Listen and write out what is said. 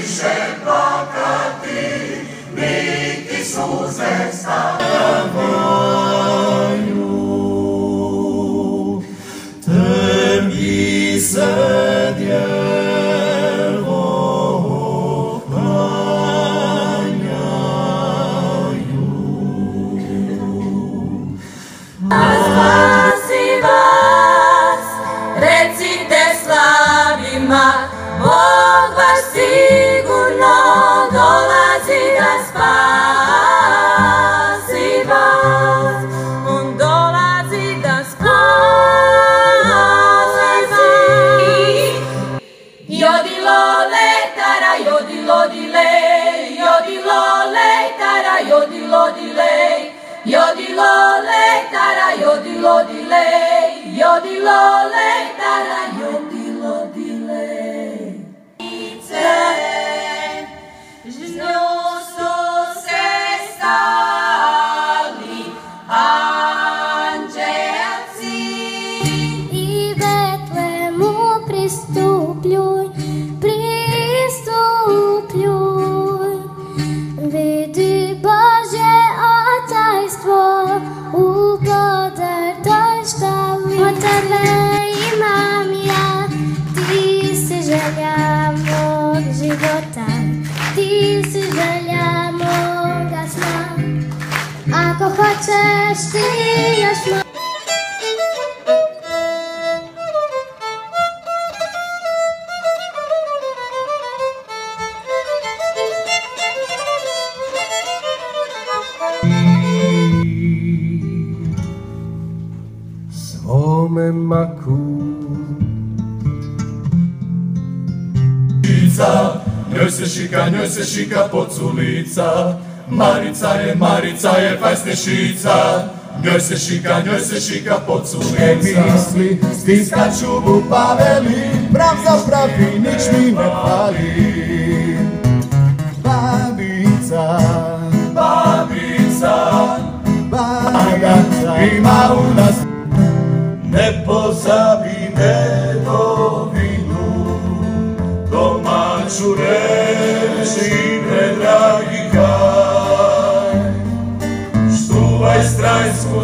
više plakati, niti suze stavljaju. Tebi se djevo klanjaju. Spasi vas, recite slavima, Bog vaš sigurno dolazi da spasi vas. On dolazi da spasi vas. Jodilo letara, jodilo dilej, jodilo letara, jodilo dilej, jodilo letara, jodilo dilej, jodilo letara, jodilo dilej. Žno su se stali anđelci I Betlemu pristupljuj, pristupljuj. Vidi Božje otajstvo u podrtoj štali. Od tebe imam ja, ti si želja mog života, ti si želja moga sna. Ako hoćeš ti još malo. Svome maku njoj se šika poculica, Marica je fajsnešica, njoj se šika poculica. Misli stiskaču mu paveli, prav za pravi nič mi ne pali. Babica ima u nas. Ne pozabi dedovinu, domaću reči predragi kraj. Štuvaj strajsku